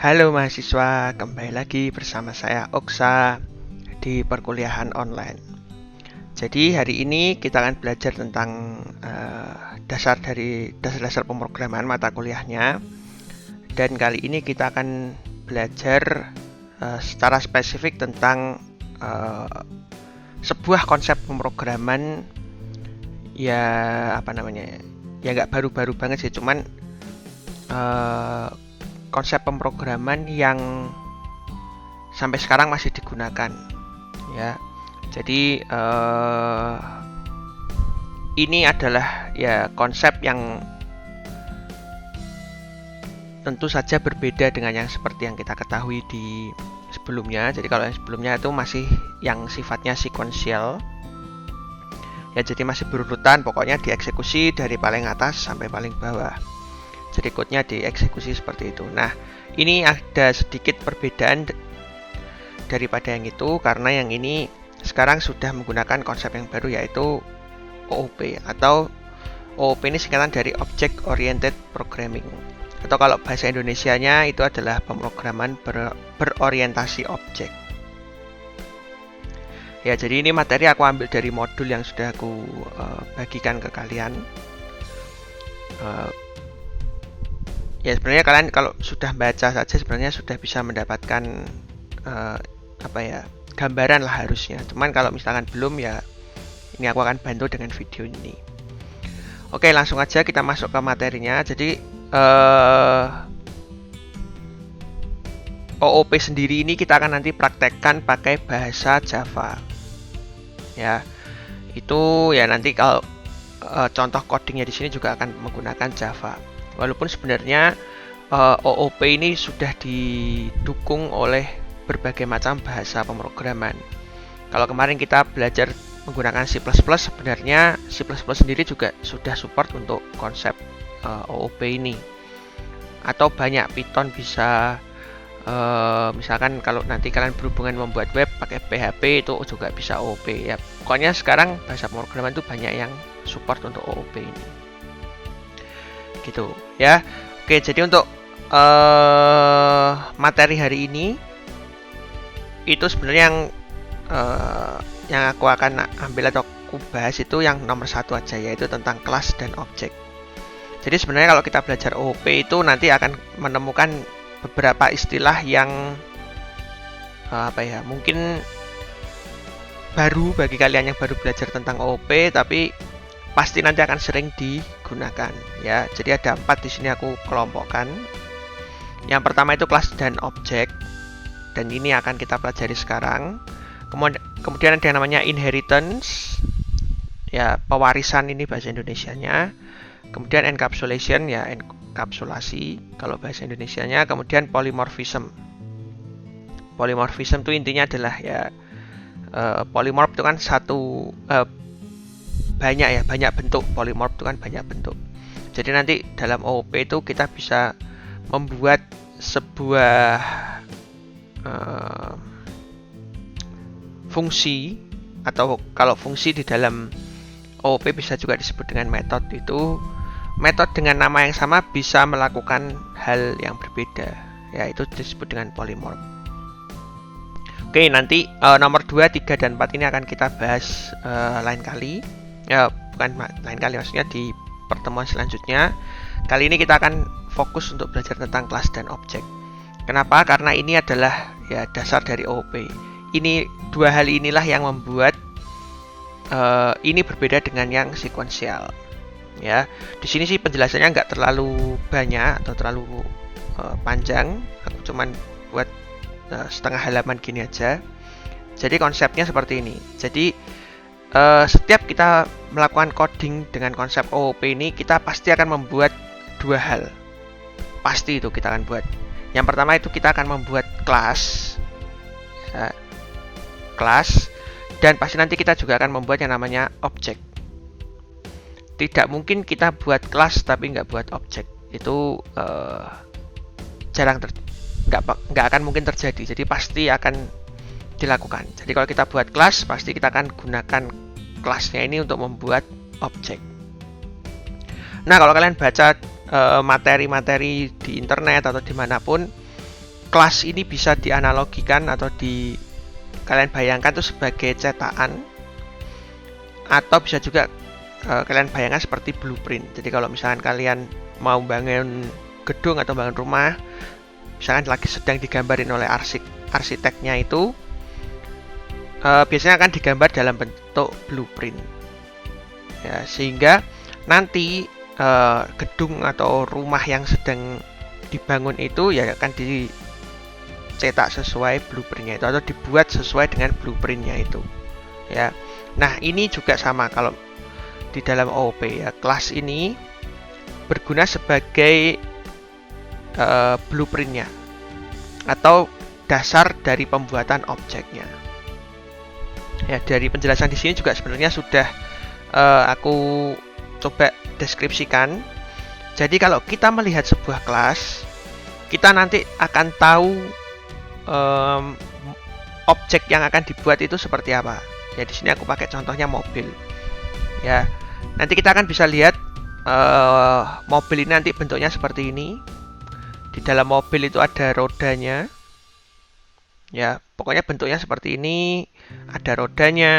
Halo mahasiswa, kembali lagi bersama saya Oksa di perkuliahan online. Jadi hari ini kita akan belajar tentang dasar-dasar pemrograman mata kuliahnya. Dan kali ini kita akan belajar secara spesifik tentang sebuah konsep pemrograman ya nggak baru-baru banget sih, cuman konsep pemrograman yang sampai sekarang masih digunakan ya. Jadi ini adalah ya konsep yang tentu saja berbeda dengan yang seperti yang kita ketahui di sebelumnya. Jadi kalau yang sebelumnya itu masih yang sifatnya sequential ya, jadi masih berurutan, pokoknya dieksekusi dari paling atas sampai paling bawah. Jadi code-nya dieksekusi seperti itu. Nah, ini ada sedikit perbedaan daripada yang itu, karena yang ini sekarang sudah menggunakan konsep yang baru, yaitu OOP, atau OOP ini singkatan dari Object Oriented Programming, atau kalau bahasa Indonesianya itu adalah pemrograman berorientasi objek. Ya, jadi ini materi aku ambil dari modul yang sudah aku bagikan ke kalian. Ya sebenarnya kalian kalau sudah baca saja sebenarnya sudah bisa mendapatkan gambaran lah harusnya. Cuman kalau misalkan belum, ya ini aku akan bantu dengan video ini. Oke, langsung aja kita masuk ke materinya. Jadi OOP sendiri ini kita akan nanti praktekkan pakai bahasa Java. Ya, itu ya nanti kalau contoh codingnya di sini juga akan menggunakan Java. Walaupun sebenarnya OOP ini sudah didukung oleh berbagai macam bahasa pemrograman. Kalau kemarin kita belajar menggunakan C++, sebenarnya C++ sendiri juga sudah support untuk konsep OOP ini. Atau banyak, Python bisa, misalkan kalau nanti kalian berhubungan membuat web pakai PHP itu juga bisa OOP ya. Pokoknya sekarang bahasa pemrograman itu banyak yang support untuk OOP ini. Gitu ya. Oke, jadi untuk materi hari ini itu sebenarnya yang aku akan ambil atau aku bahas itu yang nomor 1 aja, yaitu tentang kelas dan objek. Jadi sebenarnya kalau kita belajar OOP itu nanti akan menemukan beberapa istilah yang mungkin baru bagi kalian yang baru belajar tentang OOP, tapi pasti nanti akan sering digunakan ya. Jadi ada 4 di sini aku kelompokkan. Yang pertama itu kelas dan objek, dan ini akan kita pelajari sekarang. Kemudian ada yang namanya inheritance, ya pewarisan ini bahasa Indonesianya. Kemudian encapsulation, ya enkapsulasi kalau bahasa Indonesianya. Kemudian polymorphism. Polymorphism itu intinya adalah ya polymorph itu kan banyak bentuk. Polymorph itu kan banyak bentuk. Jadi nanti dalam OOP itu kita bisa membuat sebuah fungsi, atau kalau fungsi di dalam OOP bisa juga disebut dengan metode. Itu metode dengan nama yang sama bisa melakukan hal yang berbeda, yaitu disebut dengan polymorph. Oke, nanti nomor 2, 3, dan 4 ini akan kita bahas lain kali. Ya, bukan lain kali, maksudnya di pertemuan selanjutnya. Kali ini kita akan fokus untuk belajar tentang kelas dan objek. Kenapa? Karena ini adalah ya dasar dari OOP. Ini dua hal inilah yang membuat ini berbeda dengan yang sequential. Ya, di sini sih penjelasannya nggak terlalu banyak atau terlalu panjang. Aku cuman buat setengah halaman gini aja. Jadi konsepnya seperti ini. Jadi setiap kita melakukan coding dengan konsep OOP ini, kita pasti akan membuat dua hal. Pasti itu kita akan buat. Yang pertama itu kita akan membuat kelas, dan pasti nanti kita juga akan membuat yang namanya objek. Tidak mungkin kita buat kelas tapi nggak buat objek. Itu nggak akan mungkin terjadi. Jadi pasti akan dilakukan. Jadi kalau kita buat kelas, pasti kita akan gunakan kelasnya ini untuk membuat objek. Nah, kalau kalian baca materi-materi di internet atau dimanapun, kelas ini bisa dianalogikan atau kalian bayangkan itu sebagai cetakan, atau bisa juga kalian bayangkan seperti blueprint. Jadi kalau misalkan kalian mau bangun gedung atau bangun rumah, misalkan lagi sedang digambarin oleh arsiteknya itu, biasanya akan digambar dalam bentuk blueprint ya, sehingga nanti gedung atau rumah yang sedang dibangun itu ya akan dicetak sesuai blueprintnya itu, atau dibuat sesuai dengan blueprintnya itu ya. Nah, ini juga sama kalau di dalam OOP ya, kelas ini berguna sebagai blueprintnya atau dasar dari pembuatan objeknya. Ya, dari penjelasan di sini juga sebenarnya sudah aku coba deskripsikan. Jadi kalau kita melihat sebuah kelas, kita nanti akan tahu objek yang akan dibuat itu seperti apa. Ya, di sini aku pakai contohnya mobil. Ya, nanti kita akan bisa lihat mobil ini nanti bentuknya seperti ini. Di dalam mobil itu ada rodanya. Ya, pokoknya bentuknya seperti ini. Ada rodanya.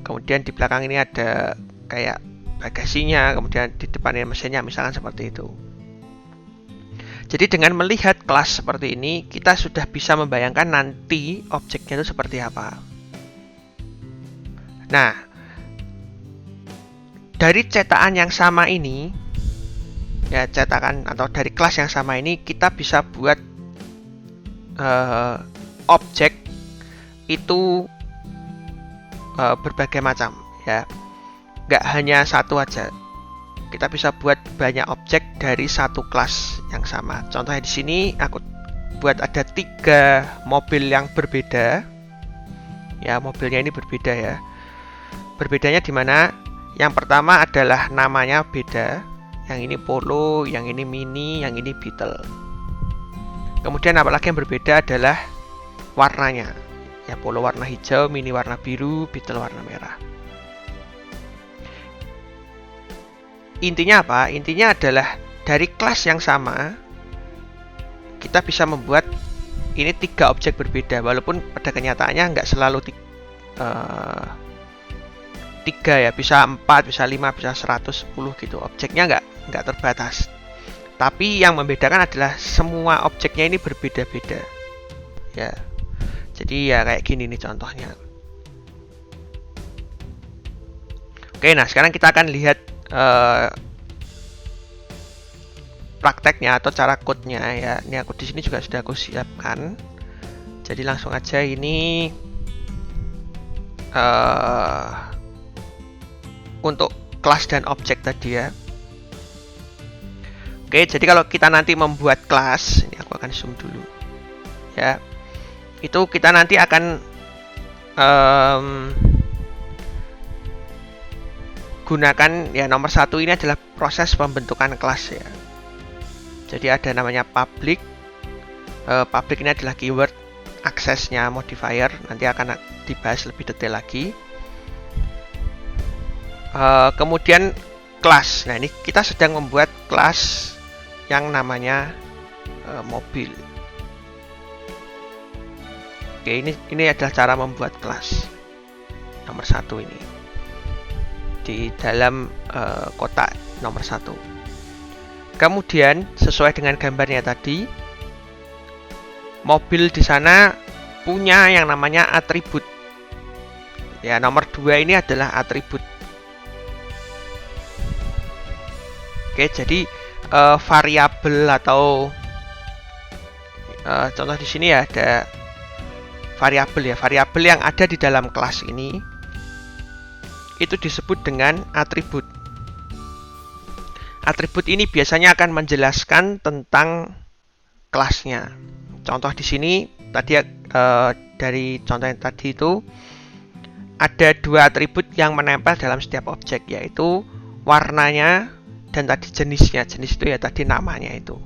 Kemudian di belakang ini ada kayak bagasinya. Kemudian di depannya mesinnya, misalkan seperti itu. Jadi dengan melihat kelas seperti ini, kita sudah bisa membayangkan nanti objeknya itu seperti apa. Nah, dari cetakan yang sama ini, ya cetakan atau dari kelas yang sama ini, kita bisa buat objek itu berbagai macam ya, nggak hanya satu aja. Kita bisa buat banyak objek dari satu kelas yang sama. Contohnya di sini aku buat ada 3 mobil yang berbeda. Ya, mobilnya ini berbeda ya. Berbedanya di mana? Yang pertama adalah namanya beda. Yang ini Polo, yang ini Mini, yang ini Beetle. Kemudian apalagi yang berbeda adalah warnanya. Ya, Polo warna hijau, Mini warna biru, Beetle warna merah. Intinya apa? Intinya adalah dari kelas yang sama kita bisa membuat ini 3 objek berbeda, walaupun pada kenyataannya nggak selalu 3 ya, bisa 4, bisa 5, bisa 110 gitu. Objeknya nggak terbatas. Tapi yang membedakan adalah semua objeknya ini berbeda-beda. Ya. Jadi ya kayak gini nih contohnya. Oke, nah sekarang kita akan lihat prakteknya atau cara code-nya ya. Ini aku di sini juga sudah aku siapkan. Jadi langsung aja ini untuk kelas dan objek tadi ya. Oke, jadi kalau kita nanti membuat kelas, ini aku akan zoom dulu ya. Itu kita nanti akan gunakan ya, nomor 1 ini adalah proses pembentukan kelas ya. Jadi ada namanya public. Public ini adalah keyword, aksesnya modifier, nanti akan dibahas lebih detail lagi. Kemudian kelas. Nah, ini kita sedang membuat kelas yang namanya mobil. Oke, ini adalah cara membuat kelas nomor 1 ini di dalam kotak nomor 1. Kemudian sesuai dengan gambarnya tadi, mobil di sana punya yang namanya atribut. Ya, nomor 2 ini adalah atribut. Oke, jadi variabel atau contoh di sini ya, ada variabel ya. Variabel yang ada di dalam kelas ini itu disebut dengan atribut. Atribut ini biasanya akan menjelaskan tentang kelasnya. Contoh di sini tadi dari contoh yang tadi itu ada 2 atribut yang menempel dalam setiap objek, yaitu warnanya dan tadi jenisnya. Jenis itu ya tadi namanya itu.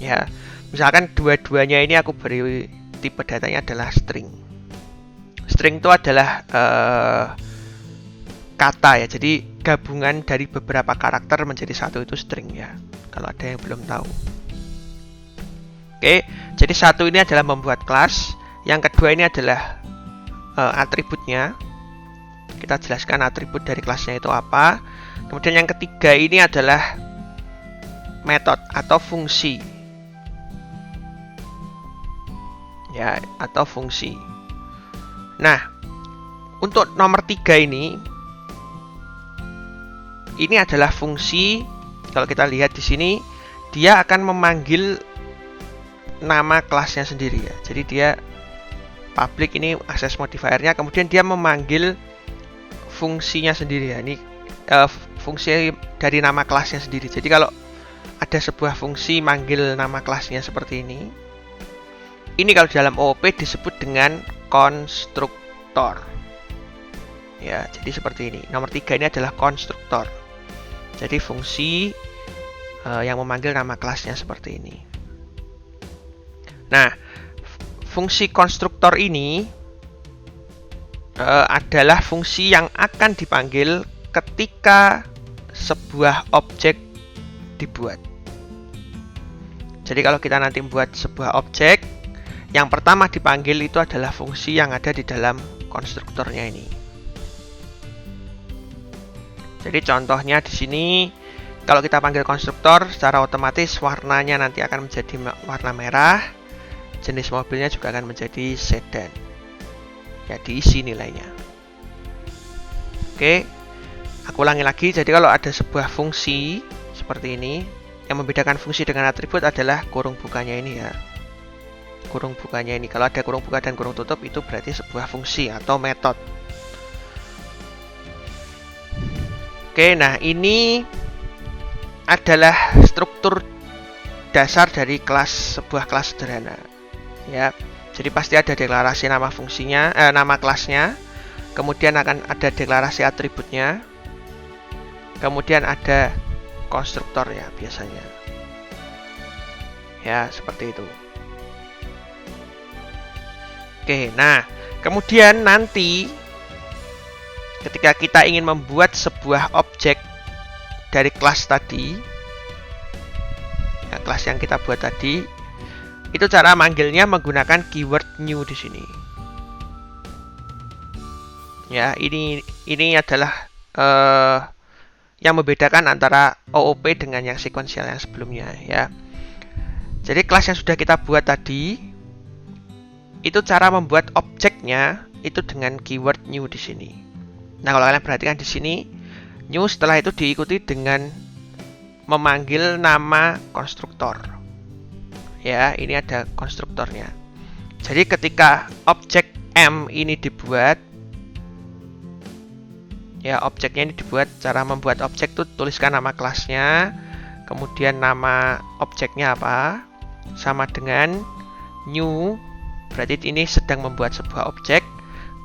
Ya, misalkan dua-duanya ini aku beri tipe datanya adalah string. String itu adalah kata ya, jadi gabungan dari beberapa karakter menjadi satu itu string ya, kalau ada yang belum tahu. Oke, jadi satu ini adalah membuat kelas, yang kedua ini adalah atributnya. Kita jelaskan atribut dari kelasnya itu apa. Kemudian yang ketiga ini adalah metode atau fungsi. Ya, atau fungsi. Nah, untuk nomor 3 ini adalah fungsi. Kalau kita lihat di sini, dia akan memanggil nama kelasnya sendiri ya. Jadi dia public ini access modifiernya, kemudian dia memanggil fungsinya sendiri ya. Ini fungsi dari nama kelasnya sendiri. Jadi kalau ada sebuah fungsi manggil nama kelasnya seperti ini kalau dalam OOP disebut dengan konstruktor. Ya, jadi seperti ini. Nomor 3 ini adalah konstruktor. Jadi fungsi yang memanggil nama kelasnya seperti ini. Nah, fungsi konstruktor ini adalah fungsi yang akan dipanggil ketika sebuah objek dibuat. Jadi kalau kita nanti membuat sebuah objek, yang pertama dipanggil itu adalah fungsi yang ada di dalam konstruktornya ini. Jadi contohnya di sini, kalau kita panggil konstruktor, secara otomatis warnanya nanti akan menjadi warna merah, jenis mobilnya juga akan menjadi sedan. Ya, diisi nilainya. Oke, aku ulangi lagi. Jadi kalau ada sebuah fungsi seperti ini, yang membedakan fungsi dengan atribut adalah kurung bukanya ini ya. Kurung bukanya ini. Kalau ada kurung buka dan kurung tutup, itu berarti sebuah fungsi atau metode. Oke, nah ini adalah struktur dasar dari sebuah kelas sederhana. Ya, jadi pasti ada deklarasi nama fungsinya, nama kelasnya, kemudian akan ada deklarasi atributnya, kemudian ada konstruktornya biasanya. Ya, seperti itu. Oke, nah kemudian nanti ketika kita ingin membuat sebuah objek dari kelas tadi, ya, kelas yang kita buat tadi, itu cara manggilnya menggunakan keyword new di sini. Ya, ini adalah yang membedakan antara OOP dengan yang sekuensial yang sebelumnya ya. Jadi kelas yang sudah kita buat tadi, itu cara membuat objeknya itu dengan keyword new di sini. Nah, kalau kalian perhatikan di sini, new setelah itu diikuti dengan memanggil nama konstruktor. Ya, ini ada konstruktornya. Jadi ketika objek M ini dibuat, ya objeknya ini dibuat, cara membuat objek itu tuliskan nama kelasnya, kemudian nama objeknya apa, sama dengan new, berarti ini sedang membuat sebuah objek,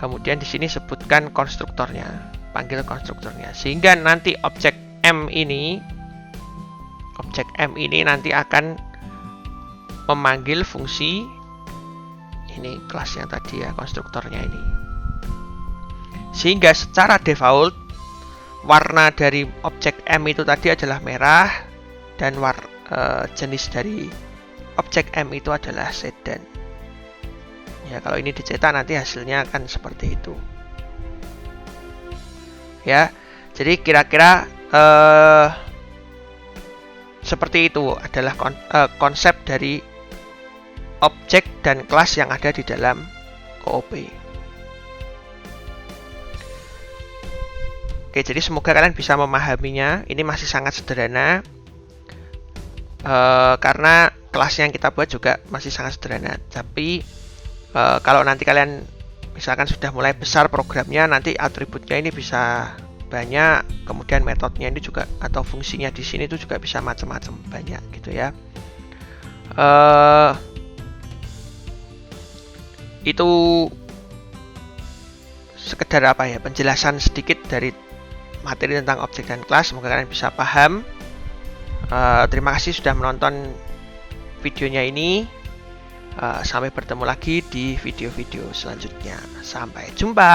kemudian di sini sebutkan konstruktornya, panggil konstruktornya, sehingga nanti objek M ini nanti akan memanggil fungsi ini kelas yang tadi ya, konstruktornya ini. Sehingga secara default warna dari objek M itu tadi adalah merah, dan jenis dari objek M itu adalah sedan. Ya, kalau ini dicetak nanti hasilnya akan seperti itu. Ya, jadi kira-kira seperti itu adalah konsep dari objek dan kelas yang ada di dalam OOP. Oke, jadi semoga kalian bisa memahaminya. Ini masih sangat sederhana, karena kelas yang kita buat juga masih sangat sederhana. Tapi kalau nanti kalian misalkan sudah mulai besar programnya, nanti atributnya ini bisa banyak, kemudian metodenya ini juga atau fungsinya di sini itu juga bisa macam-macam, banyak gitu ya. Itu sekedar apa ya, penjelasan sedikit dari materi tentang objek dan kelas. Semoga kalian bisa paham. Terima kasih sudah menonton videonya ini. Sampai bertemu lagi di video-video selanjutnya. Sampai jumpa.